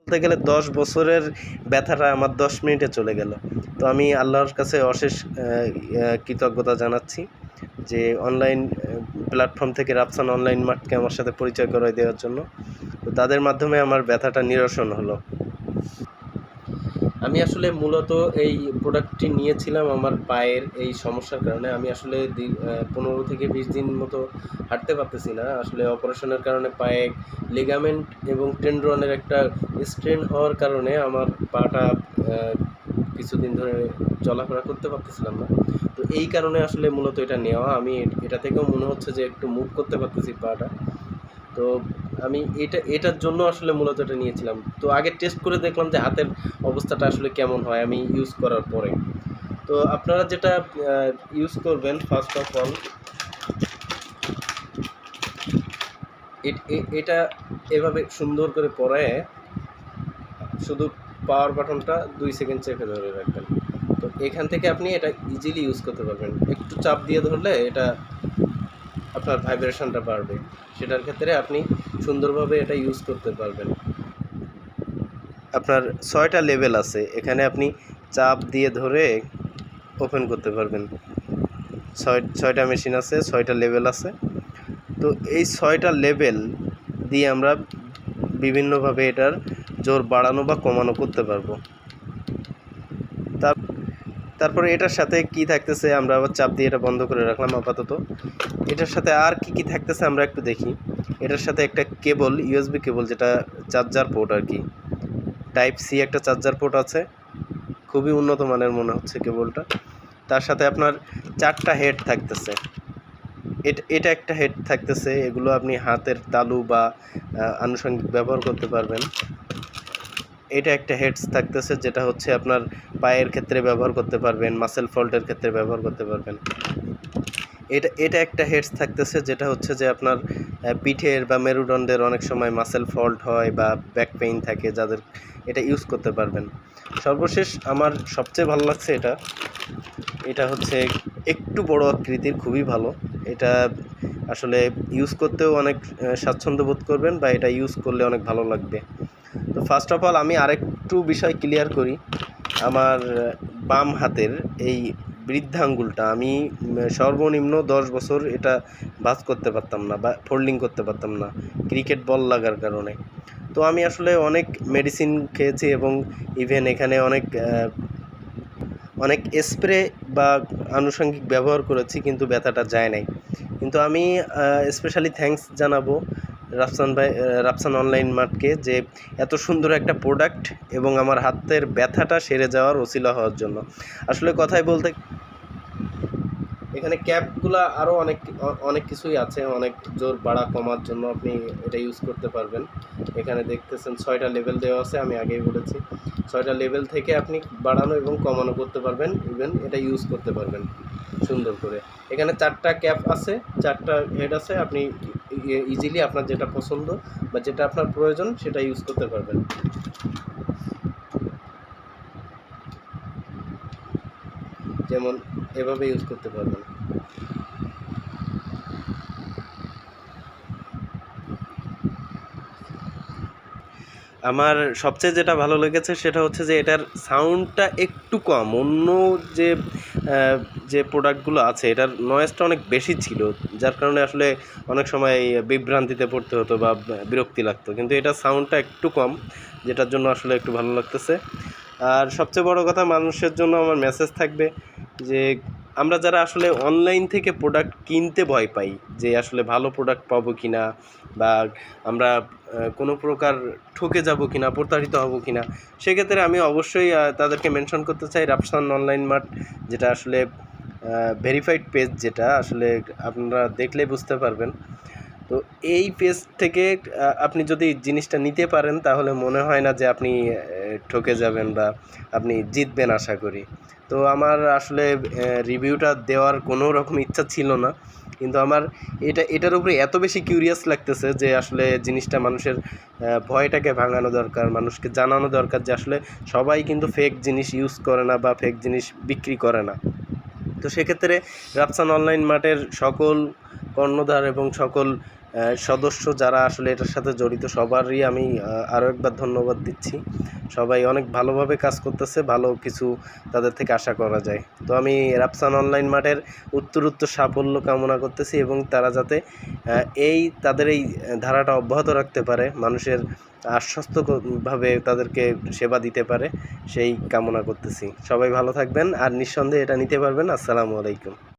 বলতে গেলে 10 বছরের ব্যথাটা আমার 10 মিনিটে চলে গেল। তো আমি আল্লাহর কাছে অশেষ কৃতজ্ঞতা জানাচ্ছি যে অনলাইন প্ল্যাটফর্ম থেকে রাফসান অনলাইন মার্টকে আমার সাথে পরিচয় করায় দেওয়ার জন্য। তো তাদের মাধ্যমে আমার ব্যথাটা নিরসন হলো। আমি আসলে মূলত এই প্রোডাক্টটি নিয়েছিলাম আমার পায়ের এই সমস্যার কারণে। আমি আসলে 15 থেকে 20 দিন মতো হাঁটতে পারতেছি না। আসলে অপারেশনের কারণে পায়ে লিগামেন্ট এবং টেন্ডনের একটা স্ট্রেন হওয়ার কারণে আমার পাটা কিছুদিন ধরে চলাফেরা করতে পারতেছিলাম না। তো এই কারণে আসলে মূলত এটা নেওয়া। আমি এটা থেকেও মনে হচ্ছে যে একটু মুভ করতে পারতেছি পাটা। তো আমি এটার জন্য আসলে মূলত এটা নিয়েছিলাম। তো আগে টেস্ট করে দেখলাম যে হাতের অবস্থাটা আসলে কেমন হয় আমি ইউজ করার পরে। তো আপনারা যেটা ইউজ করবেন ফার্স্ট অফ অল, এটা এভাবে সুন্দর করে পরে শুধু পাওয়ার বাটনটা 2 সেকেন্ড চেপে ধরে রাখবেন। তো এখান থেকে আপনি এটা ইজিলি ইউজ করতে পারবেন। একটু চাপ দিয়ে ধরলে এটা আপনার ভাইব্রেশনটা বাড়বে, সেটার ক্ষেত্রে আপনি সুন্দরভাবে এটা ইউজ করতে পারবেন। আপনার 6টা লেভেল আছে, এখানে আপনি চাপ দিয়ে ধরে ওপেন করতে পারবেন। 6টা মেশিন আছে, 6টা লেভেল আছে। তো এই 6টা লেভেল দিয়ে আমরা বিভিন্নভাবে এটার জোর বাড়ানো বা কমানো করতে পারবো। তারপরে এটার সাথে কি থাকতেছে, আমরা আবার চাপ দিয়ে এটা বন্ধ করে রাখলাম আপাতত। এটার সাথে আর কি থাকতেছে আমরা একটু দেখি। এটার সাথে একটা কেবল, ইউএসবি কেবল, যেটা চার্জার পোর্ট আর কি। টাইপ সি একটা চার্জার পোর্ট আছে, খুবই উন্নত মানের মনে হচ্ছে কেবলটা। তার সাথে আপনার 4টা হেড থাকতেছে। এটা একটা হেড থাকতেছে, এগুলো আপনি হাতের তালু বা আনুষঙ্গিক ব্যবহার করতে পারবেন। এটা একটা হেডস থাকতেছে, যেটা হচ্ছে আপনার পায়ের ক্ষেত্রে ব্যবহার করতে পারবেন, মাসেল ফল্টের ক্ষেত্রে ব্যবহার করতে পারবেন। এটা একটা হেডস থাকতেছে, যেটা হচ্ছে যে আপনার পিঠের বা মেরুদণ্ডের অনেক সময় মাসেল ফল্ট হয় বা ব্যাক পেইন থাকে, যাদের এটা ইউজ করতে পারবেন। সর্বশেষ আমার সবচেয়ে ভালো লাগছে এটা হচ্ছে একটু বড় আকৃতির, খুবই ভালো। এটা আসলে ইউজ করতেও অনেক স্বাচ্ছন্দ্য বোধ করবেন, বা এটা ইউজ করলে অনেক ভালো লাগবে। তো ফার্স্ট অফ অল আমি আরেকটু বিষয় ক্লিয়ার করি। আমার বাম হাতের এই বৃদ্ধাঙ্গুলটা আমি সর্বনিম্ন 10 বছর এটা ভাঁজ করতে পারতাম না বা ফোল্ডিং করতে পারতাম না, ক্রিকেট বল লাগার কারণে। তো আমি আসলে অনেক মেডিসিন খেয়েছি এবং ইভেন এখানে অনেক স্প্রে বা আনুষঙ্গিক ব্যবহার করেছি, কিন্তু ব্যথাটা যায় নাই। কিন্তু আমি স্পেশালি থ্যাঙ্কস জানাবো রাফসান অনলাইন মার্টকে, যে এত সুন্দর একটা প্রোডাক্ট এবং আমার হাতের ব্যথাটা সেরে যাওয়ার ওসিলা হওয়ার জন্য। আসলে কথায় বলতে এখানে ক্যাপগুলো আরও অনেক কিছুই আছে, অনেক জোর বাড়া কমার জন্য আপনি এটা ইউজ করতে পারবেন। এখানে দেখতেছেন 6টা লেভেল দেওয়া আছে, আমি আগেই বলেছি। 6টা লেভেল থেকে আপনি বাড়ানো এবং কমানো করতে পারবেন, ইভেন এটা ইউজ করতে পারবেন সুন্দর করে। এখানে 4টা ক্যাপ আছে, 4টা হেড আছে, আপনি ইজিলি আপনার যেটা পছন্দ বা যেটা আপনার প্রয়োজন সেটা ইউজ করতে পারবেন। যেমন এভাবে ইউজ করতে পারবেন। আমার সবচেয়ে যেটা ভালো লেগেছে সেটা হচ্ছে যে এটার সাউন্ডটা একটু কম। অন্য যে যে প্রোডাক্টগুলো আছে এটার নয়েজটা অনেক বেশি ছিল, যার কারণে আসলে অনেক সময় বিভ্রান্তিতে পড়তে হতো বা বিরক্তি লাগতো। কিন্তু এটার সাউন্ডটা একটু কম, যেটার জন্য আসলে একটু ভালো লাগতেছে। আর সবচেয়ে বড় কথা, মানুষের জন্য আমার মেসেজ থাকবে যে আমরা যারা আসলে অনলাইন থেকে প্রোডাক্ট কিনতে ভয় পাই, যে আসলে ভালো প্রোডাক্ট পাবো কি না, বা আমরা কোনো প্রকার ঠকে যাব কি না, প্রতারিত হব কি না, সেক্ষেত্রে আমি অবশ্যই তাদেরকে মেনশন করতে চাই রাফসান অনলাইন মার্ট, যেটা আসলে ভেরিফাইড পেজ, যেটা আসলে আপনারা দেখলেই বুঝতে পারবেন। তো এই পেজ থেকে আপনি যদি জিনিসটা নিতে পারেন, তাহলে মনে হয় না যে আপনি ঠকে যাবেন বা আপনি জিতবেন আশা করি। তো আমার আসলে রিভিউটা দেওয়ার কোনো রকম ইচ্ছা ছিল না, কিন্তু আমার এটার উপরে এত বেশি কিউরিয়াস লাগতেছে যে আসলে জিনিসটা মানুষের ভয়টাকে ভাঙানো দরকার, মানুষকে জানানো দরকার যে আসলে সবাই কিন্তু ফেক জিনিস ইউজ করে না বা ফেক জিনিস বিক্রি করে না। তো সেক্ষেত্রে রাফসান অনলাইন মার্টের সকল কর্ণধার এবং সকল সদস্য যারা আসলে এটার সাথে জড়িত সবারই আমি আরও একবার ধন্যবাদ দিচ্ছি। সবাই অনেক ভালোভাবে কাজ করতেছে, ভালো কিছু তাদের থেকে আশা করা যায়। তো আমি রাফসান অনলাইন মার্টের উত্তরোত্তর সাফল্য কামনা করতেছি এবং তারা যাতে তাদের এই ধারাটা অব্যাহত রাখতে পারে, মানুষের আশ্বস্তভাবে তাদেরকে সেবা দিতে পারে, সেই কামনা করতেছি। সবাই ভালো থাকবেন আর নিঃসন্দেহে এটা নিতে পারবেন। আসসালামু আলাইকুম।